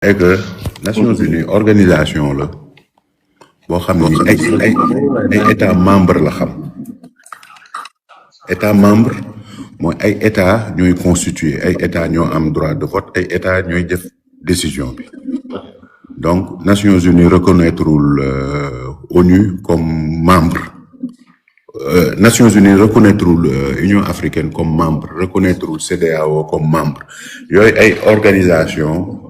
et que Nations Unies organisation la boo xam ne ay état membre la xam état membre mooy ay état ñooy constitué ay état ñoo am droit de vote ay état ñooy def décision bi donc Nations Unies reconnaîtrewul ONU comme membre Nations Unies reconnaîtrewul Union africaine comme membre reconnaîtrewul CEDEAO comme membre yooyu ay organisation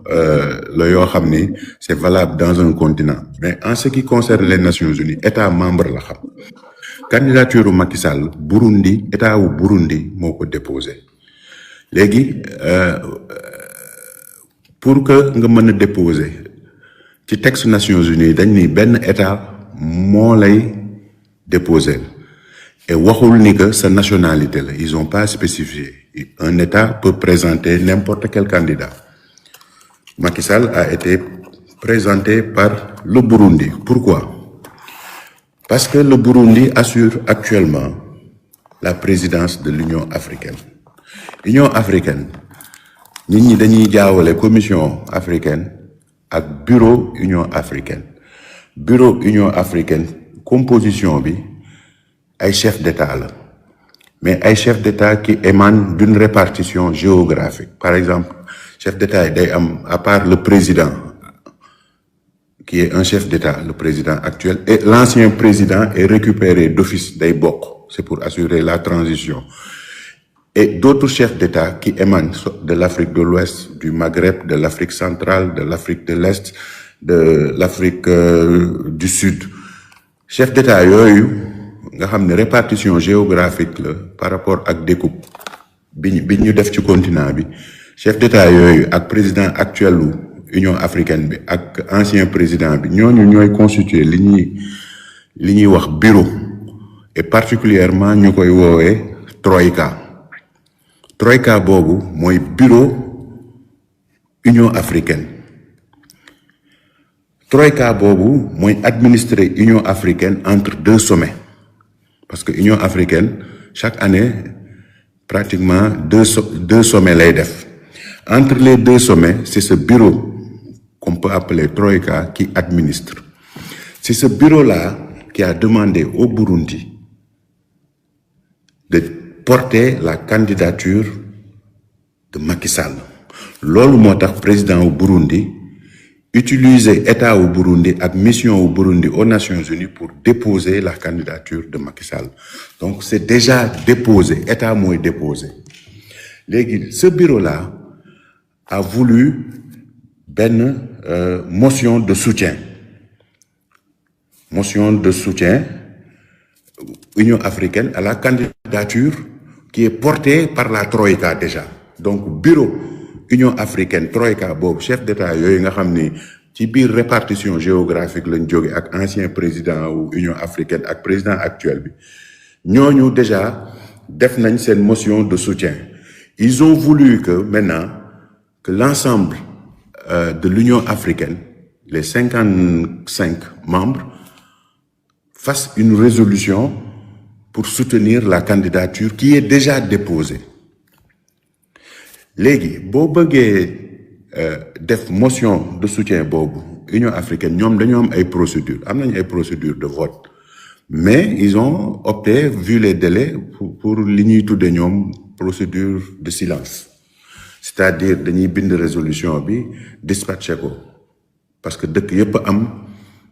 la yoo xam ni c'est valable dans un continent mais en ce qui concerne les Nations Unies état membre la xam candidature u Macky Sall Burundi état wu Burundi moo ko déposé léegi pour que nga mën a déposer ci texte Nations Unies dañ ni benn état moo lay déposer et waxul ni que sa nationalité la ils ont pas spécifié un état peut présenter n'importe quel candidat Macky Sall a été présenté par le Burundi pourquoi parce que le Burundi assure actuellement la présidence de l'Union africaine Union africaine nit ñi dañuy jaawale commission africaine ak bureau Union africaine composition bi ay chefs d'État la mais ay chefs d'État qui émanent d'une répartition géographique par exemple chef d'État yi day am à part le président qui est un chef d'État le président actuel et l'ancien président est récupéré d'office day bokk c'est pour assurer la transition et d'autres chefs d'État qui émanent de l'Afrique de l'Ouest, du Maghreb, de l'Afrique centrale, de l'Afrique de l'Est, de l'Afrique du Sud. Chefs d'État yooyu nga xam ne répartition géographique la par rapport ak découpe bi ñu def ci continent bi chef d'État yooyu ak président actuel u Union africaine bi ak ancien président bi ñooñu ñooy constituer li ñuy wax bureau et particulièrement ñu koy woowee Troïka boobu mooy bureau Union africaine Troïka boobu mooy administrer Union africaine entre deux sommets parce que Union africaine chaque année pratiquement deux sommets lay def entre les deux sommets c'est ce bureau qu'on peut appeler Troïka qui administre c'est ce bureau-là qui a demandé au Burundi de porter la candidature de Macky Sall loolu moo tax président wu Burundi utiliser état wu Burundi ak mission wu Burundi aux Nations Unies pour déposer la candidature de Macky Sall donc c'est déjà déposé état mooy déposé léegi ce bureau-là a voulu benn motion de soutien Union africaine à la candidature qui est portée par la Troïka déjà donc bureau Union africaine Troïka boobu chef d'État yooyu nga xam ni ci biir répartition géographique lañ jóge ak ancien président wu Union africaine ak président actuel bi ñooñu déjà def nañ seen motion de soutien ils ont voulu que maintenant que l'ensemble de l'Union africaine les 55 membres fassent une résolution pour soutenir la candidature qui est déjà déposée léegi boo bëggee def motion de soutien boobu Union africaine ñoom dañoo am ay procédures am nañ ay procédures de vote mais ils ont opté vu les délais pour li ñuy tudde ñoom procédure de silence c'est-à-dire dañuy bind résolution bi dispatché ko parce que dëkk yépp am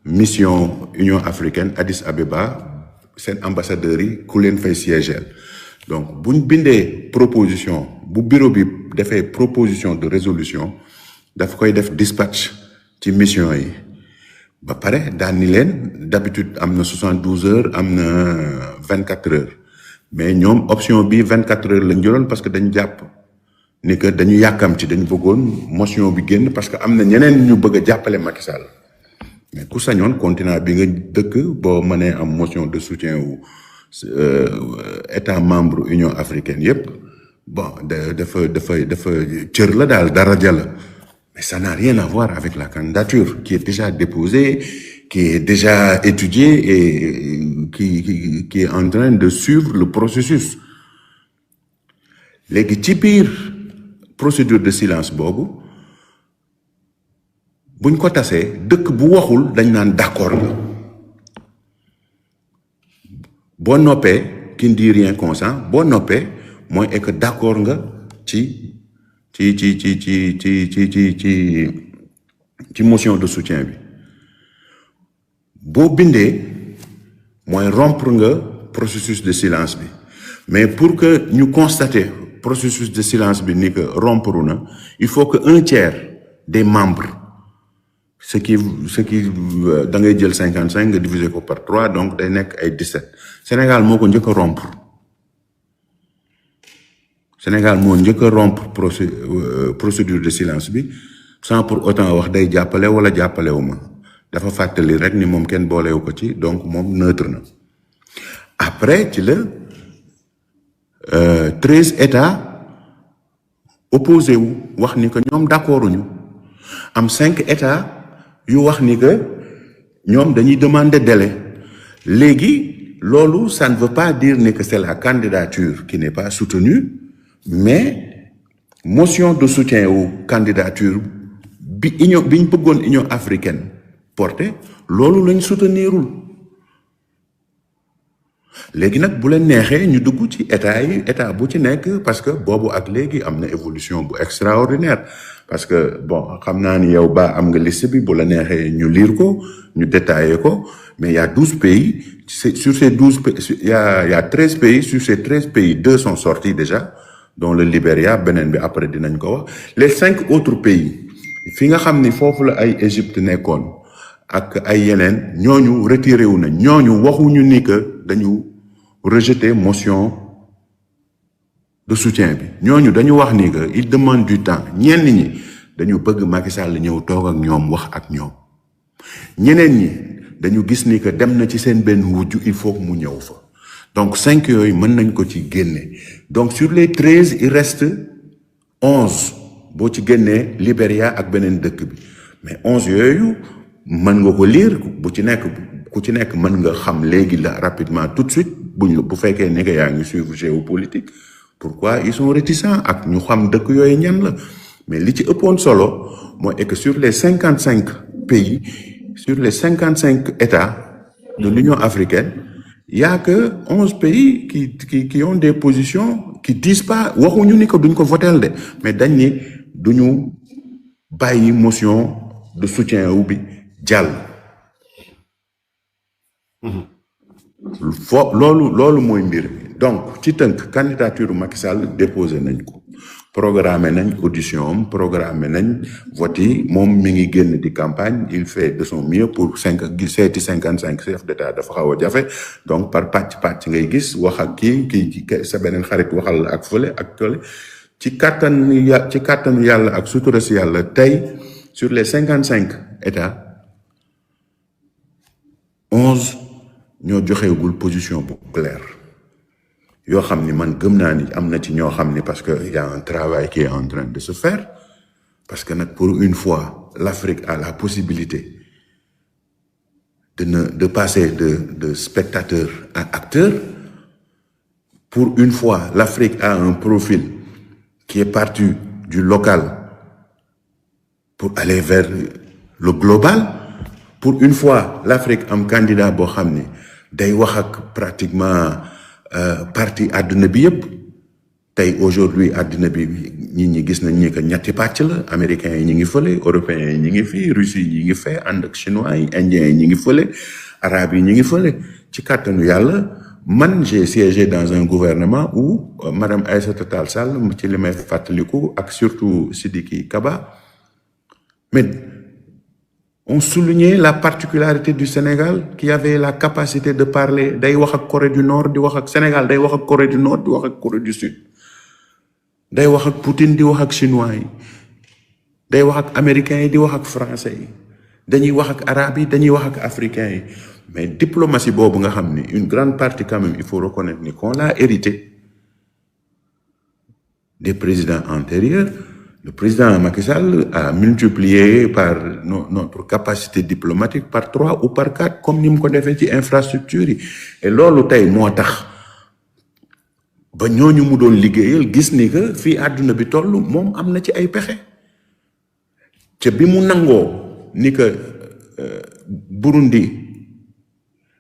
mission Union africaine Addis Abeba seen ambassadeurs yi ku leen fay siéger donc buñ bindee proposition bu bureau bi defee proposition de résolution daf koy def dispatch ci mission yi ba pare daan ni leen d'habitude am na 72 heures am na 24 heures mais ñoom option bi 24 heures lañ jëloon parce que dañ jàpp ni que dañu yàkkam ci dañu bëggoon motion bi génn parce que am na ñeneen ñu bëgg a jàppale Macky Sall mais ku sañoon continent bi nga dëkk boo mënee am motion de soutien wu état membre Union africaine yépp bon dafa cër la daal daraja la mais ça n'a rien à voir avec la candidature qui est déjà déposée qui est déjà étudiée et qui est en train de suivre le processus léegi ci biir procédure de silence boobu buñ ko tasee dëkk bu waxul dañ naan d'accord nga boo noppee qui ne dit rien consent boo noppee mooy est que d'accord nga ci motion de soutien bi boo bindee mooy rompre nga processus de silence bi mais pour que ñu constater processus de silence bi ni que rompre na il faut que 1/3 des membres ce qui da ngay jël 55 nga diviser ko par 3 donc day nekk ay 17 Sénégal moo ko njëkk a rompre Sénégal moo njëkk a rompre procédure de silence bi sans pour autant wax day jàppale wala jàppalewu ma dafa fàttali rek ni moom kenn boolewu ko ci donc moom neutre na après ci la 13 États opposé wu wax ni que ñoom d'accorduñu am 5 États yu wax ni que ñoom dañuy demander délai léegi loolu ça ne veut pas dire ni que c'est la candidature qui n'est pas soutenue mais motion de soutien wu candidature bi ñu bëggoon Union africaine porté loolu lañ soutenirul léegi nag bu leen neexee ñu dugg ci état bu ci nekk parce que boobu ak léegi am na évolution bu extraordinaire parce que bon xam naa ni yow ba am nga liste bi bu la neexee ñu lire ko ñu détailler ko mais il y a 12 pays sur ces 12 pays il y a 13 pays sur ces 13 pays 2 sont sortis déjà dont le Libéria beneen bi après dinañ ko wax les 5 autres pays fi nga xam ni foofu la ay Égypte nekkoon ak ay yeneen ñooñu retiré wu na ñooñu waxuñu ni que dañu rejeter motion de soutien bi ñooñu dañu wax ni que il demande du temps ñenn ñi dañu bëgg Macky Sall ñëw toog ak ñoom wax ak ñoom ñeneen ñi dañu gis ni que dem na ci seen benn wujju il faut que mu ñëw fa donc 5 yooyu mën nañ ko ci génne donc sur les 13 il reste 11 boo ci génnee Libéria ak beneen dëkk bi mais 11 yooyu mën nga ko lire ku ci nekk mën nga xam léegi la rapidement tout de suite bu fekkee ni que yaa ngi suivre géopolitique pourquoi ils sont réticents ak ñu xam dëkk yooyu ñan la mais li ci ëppoon solo mooy est que sur les 55 pays sur les 55 États de l'Union africaine il y a que 11 pays qui ont des positions qui disent pas waxuñu ni que duñ ko votel de mais dañ ni duñu bàyyi motion de soutien wu bi jàll loolu mooy mbir mi donc ci tënk candidature Macky Sall déposé nañ ko programmé nañ audition programmé nañ vote yi moom mi ngi génn di campagne il fait de son mieux pour seeti 55 chefs d'État dafa xaw a jafe donc par pàcc ngay gis wax ak kii sa beneen xarit waxal la ak fële ci kàttanu yàlla ak sutura si yàlla tey sur les 55 États 11 ñoo joxeegul position bu claire yoo xam ni man gëm naa ni am na ci ñoo xam ni parce que il y a un travail qui est en train de se faire parce que nag pour une fois l'Afrique a la possibilité de passer de spectateur à acteur. Pour une fois l'Afrique a un profil qui est parti du local pour aller vers le global. Pour une fois l'Afrique am candidat boo xam ni day wax ak pratiquement parti àdduna bi yëpp tey aujourd'hui àdduna bi nit ñi gis nañ ni que ñetti pàcc la américains yi ñi ngi fële européens yi ñi ngi fii russes yi ñi ngi fee ànd ak chinois yi indiens yi ñi ngi fële arabes yi ñi ngi fële ci kàttanu yàlla man j'ai siégé dans un gouvernement où madame Aïssata Tall Sall ci li may fàttaliku ak surtout Sidiki Kaba mais on soulignait la particularité du Sénégal qui avait la capacité de parler day wax ak Corée du Nord di wax ak Sénégal day wax ak Corée du Nord di wax ak Corée du Sud day wax ak Poutine di wax ak chinois yi day wax ak américains yi di wax ak français yi dañuy wax ak arabes yi dañuy wax ak africains yi mais diplomatie boobu nga xam ni une grande partie quand même il faut reconnaître ni qu'on l'a hérité des présidents antérieurs. Le président Macky Sall a multiplié par notre capacité diplomatique par 3 ou par 4 comme ni mu ko defee ci infrastructure yi et loolu tey moo tax ba ñooñu mu doon liggéeyal gis ni que fii àdduna bi toll moom am na ci ay pexe ca bi mu nangoo ni que Burundi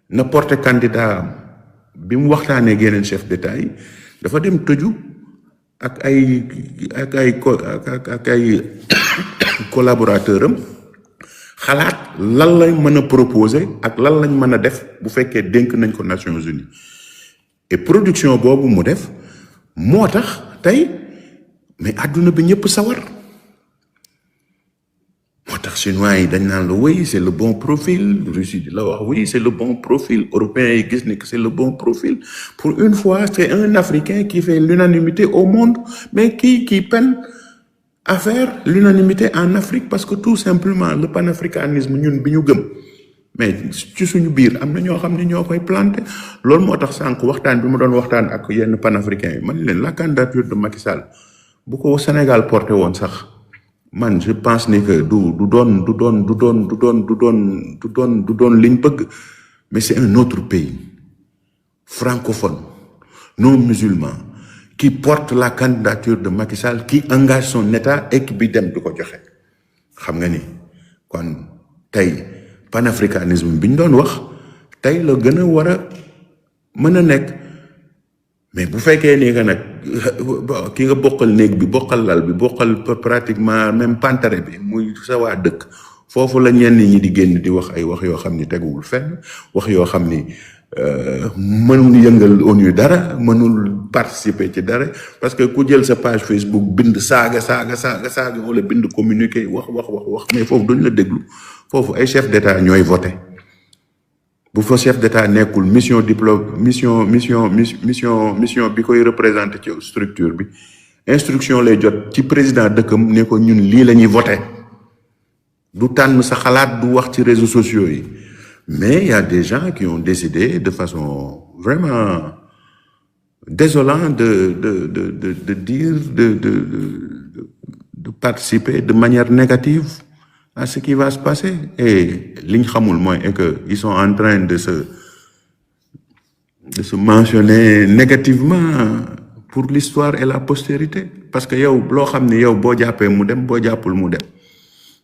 na porté candidat bi mu waxtaanee ak yeneen chef d'état yi dafa dem tëju ak ay collaborateur am xalaat lan lañ mën a proposer ak lan lañ mën a def bu fekkee dénk nañ ko Nations Unies et production boobu mu def moo tax tey mais àdduna bi ñëpp sawar moo tax chinois yi dañ naan la oui c'est le bon profil Russie di la wax oui c'est le bon profil européens yi gis ni que c'est le bon profil pour une fois c'est un Africain qui fait l'unanimité au monde mais qui peine à faire l'unanimité en Afrique parce que tout simplement le panafricanisme ñun bi ñu gëm mais ci suñu biir am na ñoo xam ne ñoo koy planté loolu moo tax sànq waxtaan bi ma doon waxtaan ak yenn panafricains yi man leen la candidature de Macky Sall bu ko Sénégal porté woon sax man je pense ni que du doon liñ bëgg mais c'est un autre pays francophone non musulman qui porte la candidature de Macky Sall qui engage son état et qui bi dem du ko joxe xam nga ni kon tey panafricanisme bi ñu doon wax tey la gën a war a mën a nekk mais bu fekkee ni que nag ki nga bokkal néeg bi bokkal lal bi bokkal pratiquement même pantare bi muy sa waa dëkk foofu la ñenn ñi di génn di wax ay wax yoo xam ni teguwul fenn wax yoo xam ni mënul yëngal ONU dara mënul participer ci dara parce que ku jël sa page Facebook bind saaga wala bind communiqué wax mais foofu duñ la déglu foofu ay chef d'état ñooy voté bu fa chef d'état nekkul mission bi koy représenté ci structure bi instruction lay jot ci président dëkkam ne ko ñun lii la ñuy voté du tànn sa xalaat du wax ci réseaux sociaux yi mais il y a des gens qui ont décidé de façon vraiment désolante de dire de participer de manière négative à ce qui va se passer et liñ xamul mooy est que ils sont en train de se mentionner négativement pour l'histoire et la postérité parce que yow loo xam ne yow boo jàppee mu dem boo jàppul mu dem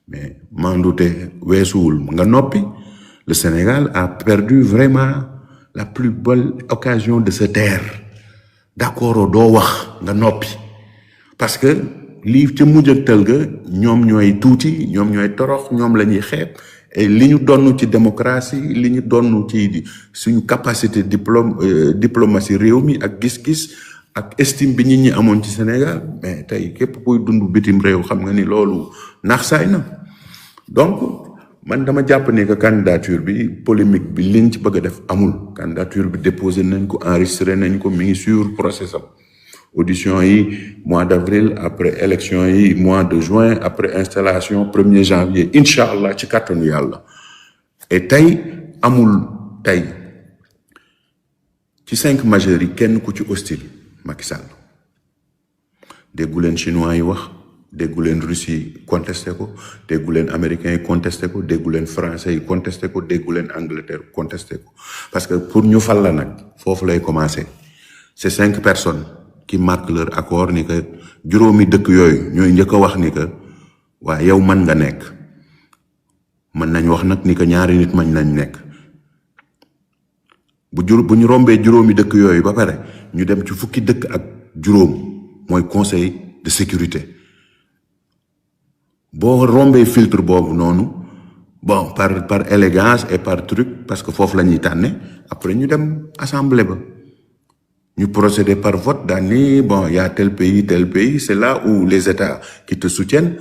mais mandute weesuwul nga noppi. Le Sénégal a perdu vraiment la plus belle occasion de se taire d'accord doo wax nga noppi parce que lii ca mujjantal ga ñoom ñooy tuuti ñoom ñooy torox ñoom la ñuy xeeb et li ñu donn ci démocratie li ñu donn ci suñu capacité diplomatie réew mi ak gis-gis ak estime bi nit ñi amoon ci Sénégal mais tey képp kuy dund bitim réew xam nga ni loolu naax saay na donc man dama jàpp ne que candidature bi polémique bi liñ ci bëgg a def amul candidature bi déposé nañ ko enregistré nañ ko mi ngi sur process am audition yi mois d'avril après élection yi mois de juin après installation 1er janvier incha allah ci kàttanu yàlla et tey amul tey ci 5 majeurs yi kenn ku ci hostile Macky Sall déggu leen chinois yi wax déggu leen Russie contesté ko déggu leen américains yi contesté ko déggu leen français yi contesté ko déggu leen Angleterre contesté ko parce que pour ñu fal la nag foofu lay commencer c'est 5 personnes qui marquent leur accord ni que juróomi dëkk yooyu ñooy njëkk a wax ni que waa yow man nga nekk mën nañ wax nag ni que ñaari nit mañ nañ nekk bu ñu rombee juróomi dëkk yooyu ba pare ñu dem ci fukki dëkk ak juróom mooy conseil de sécurité boo rombee filtre boobu noonu bon par élégance et par truc parce que foofu la ñuy tànne après ñu dem assemblée ba ñu procéder par vote daal ni bon y a tel pays c'est là où les États qui te soutiennent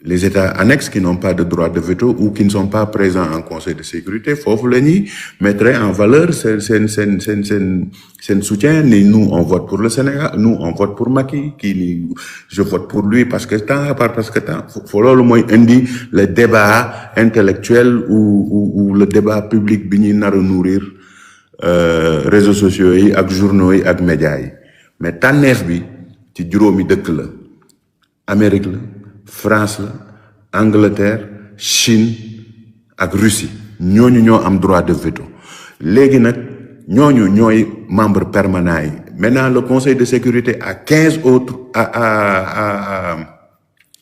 les États annexes qui n'ont pas de droit de veto ou qui ne sont pas présents en Conseil de sécurité foofu la ñuy mettre en valeur seen soutien ni nous on vote pour le Sénégal nous on vote pour Macky kii ni je vote pour lui parce que tant fo loolu mooy indi le débat intellectuel ou le débat public bi ñuy nar a nourrir réseaux sociaux yi ak journaux yi ak médias yi mais tànneef bi ci juróomi dëkk la Amérique la France la Angleterre Chine ak Russie ñooñu ñoo am droit de veto léegi nag ñooñu ñooy membre permanent yi maintenant le Conseil de sécurité a 15 autres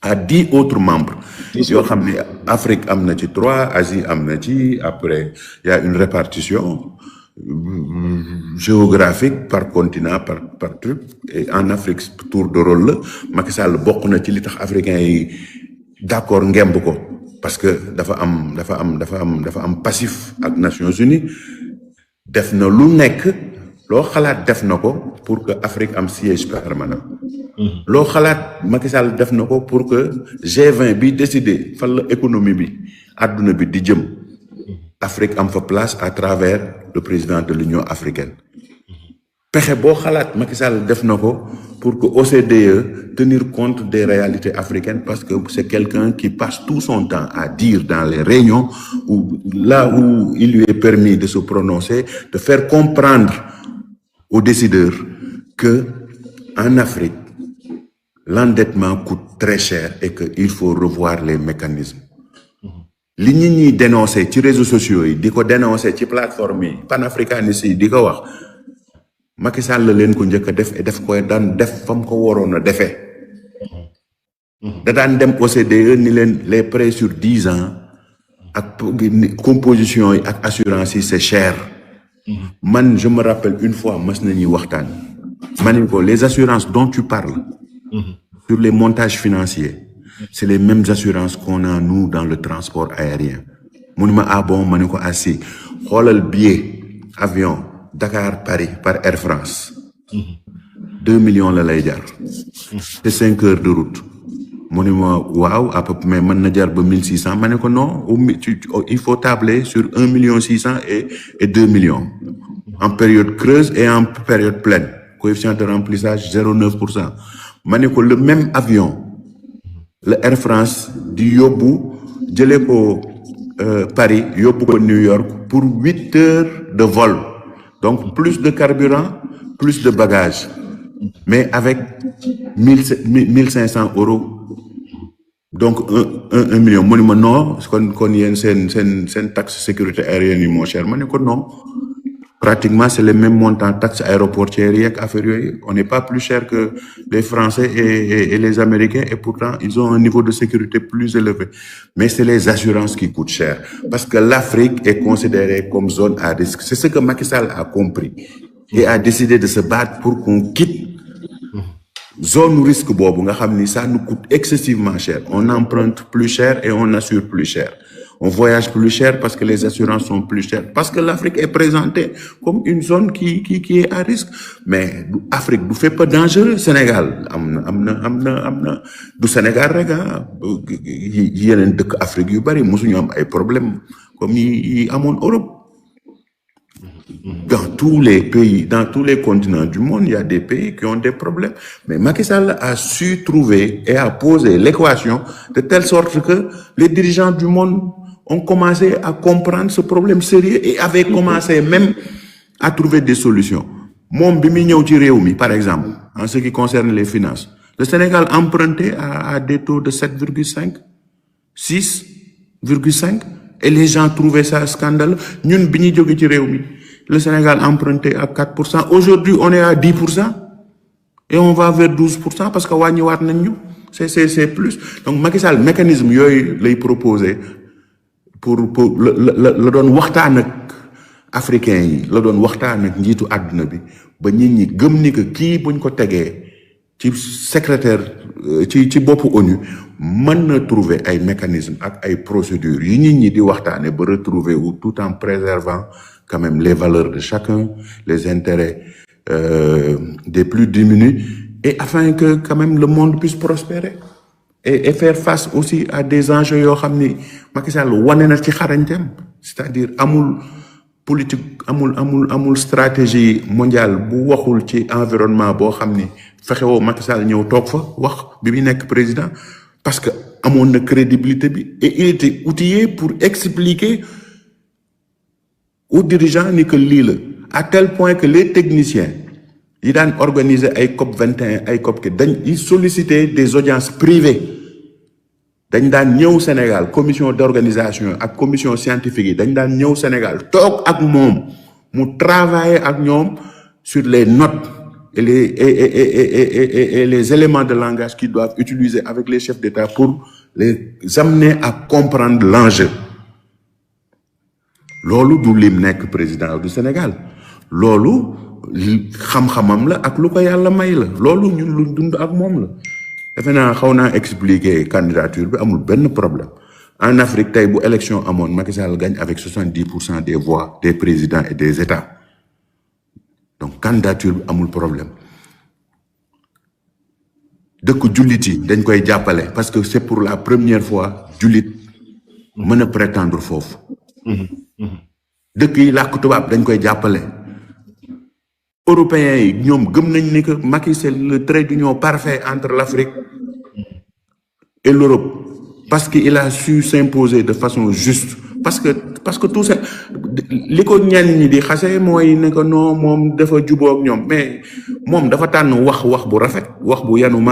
à 10 autres membres. Yoo xam ne Afrique am na ci 3, Asie am na ci, après il y a une répartition géographique par continent, par truc. Et en Afrique, tour de rôle la Macky Sall bokk na ci li tax africains yi d'accord ngemb ko parce que dafa am passif ak Nations Unies. Def na lu nekk loo xalaat def na ko pour que Afrique am siège permanent. loo xalaat Macky Sall def na ko pour que G20 bi décidé fan la économie bi àdduna bi di jëm Afrique am fa place à travers le président de l'Union africaine. pexe boo xalaat Macky Sall def na ko pour que OCDE tenir compte des réalités africaines parce que c'est quelqu'un qui passe tout son temps à dire dans les réunions là où il lui est permis de se prononcer, de faire comprendre aux décideurs que en Afrique l'endettement coûte très cher et que il faut revoir les mécanismes. li nit ñi dénoncer ci réseaux sociaux yi di ko dénoncer ci plateforme yi panafricanistes yi di ko wax Macky Sall la leen ko njëkk a def et def koy daan def fam ko waroon a defee. da daan dem OCDE ni leen les prêts sur 10 ans ak composition yi ak assurance yi c'est cher. man je me rappelle une fois mas nañuy waxtaan. ma ne ko les assurances dont tu parles. sur les montages financiers. c'est les mêmes assurances qu'on a nous dans le transport aérien. mu ne ma ah bon ma ne ko assi xoolal billet avion. Dakar Paris par Air France 2 millions la lay jar c'est 5 heures de route mu ne ma waaw à peu près mais mën na jar ba 1600 ma ne ko non il faut tabler sur 1 million 600 et 2 millions en période creuse et en période pleine coefficient de remplissage 0,9%. ma ne ko le même avion le Air France di yóbbu jëlee ko Paris yóbbu ko New York pour 8 heures de vol. Donc, plus de carburant, plus de bagages. Mais avec 1500 euros. Donc, 1 million. Moi, non, c'est une taxe sécurité aérienne, mon cher. Moi, non. Pratiquement, c'est le même montant taxe aéroportière et affaires. On n'est pas plus cher que les Français et les Américains. Et pourtant, ils ont un niveau de sécurité plus élevé. Mais c'est les assurances qui coûtent cher. Parce que l'Afrique est considérée comme zone à risque. C'est ce que Macky Sall a compris. Et a décidé de se battre pour qu'on quitte zone risque bobu nga xamni ça nous coûte excessivement cher. On emprunte plus cher et on assure plus cher. On voyage plus cher parce que les assurances sont plus chères. Parce que l'Afrique est présentée comme une zone qui est à risque. Mais l'Afrique ne fait pas dangereux. Sénégal, du Sénégal, regarde, il y a un Afrique, il y a des problèmes comme il y a en Europe. Dans tous les pays, dans tous les continents du monde, il y a des pays qui ont des problèmes. Mais Macky Sall a su trouver et a posé l'équation de telle sorte que les dirigeants du monde ont commencé à comprendre ce problème sérieux et avaient commencé même à trouver des solutions. Mon bimi ñëw ci réew mi, par exemple, en ce qui concerne les finances, le Sénégal empruntait à des taux de 7,5, 6,5, et les gens trouvaient ça scandaleux. Ñun biñu jóge ci réew mi, le Sénégal empruntait à 4%. Aujourd'hui, on est à 10%. Et on va vers 12% parce que wàññiwaat nañ ñu. C'est plus. Donc, Macky Sall, mécanisme yooyu lay proposer pour la doon waxtaan ak africains yi, la doon waxtaan ak njiitu àdduna bi, ba nit ñi gëm ni que kii buñ ko tegee ci secrétaire, ci boppu ONU, mën na trouver ay mécanismes ak ay procédures yi nit ñi di waxtaane ba retrouver wu tout en préservant quand même les valeurs de chacun, les intérêts des plus démunis, et afin que quand même le monde puisse prospérer et faire face aussi à des enjeux yoo xam ni Macky Sall wane na ci xarañteem, c'est-à-dire amul politique, amul stratégie mondiale bu waxul ci environnement boo xam ni fexewoo Macky Sall ñëw toog fa wax bi muy nekk président, parce que amoon na crédibilité bi et il était outillé pour expliquer aux dirigeants ni que lii la, à tel point que les techniciens yi daan organiser ay COP 21 ay COP ki ils sollicitaient des audiences privées. dañ daan ñëw Sénégal commission d'organisation ak commission scientifique yi dañ daan ñëw Sénégal toog ak moom mu travailler ak ñoom sur les notes et les éléments de langage qu'ils doivent utiliser avec les chefs d'État pour les amener à comprendre l'enjeu. Loolu du lim nekk président du Sénégal loolu xam-xamam la ak lu ko yàlla may la loolu ñun lu dund ak moom la defe naa xaw naa expliquer candidature bi amul benn problème en Afrique tey bu élection amoon Macky Sall gagne avec 70% des voix des présidents et des États donc candidature bi amul problème dëkk jullit yi dañ koy jàppale parce que c'est pour la première fois jullit mën a prétendre foofu dëkk yi làkk tubaab dañ koy jàppale européens yi ñoom gëm nañ ni que Macky c'est le trait d'union parfait entre l'Afrique et l'Europe parce qu'il a su s'imposer de façon juste parce que tout ça li ko ñenn ñi di xase mooy ne que non moom dafa jubóog ñoom mais moom dafa tànn wax bu rafet wax bu yanu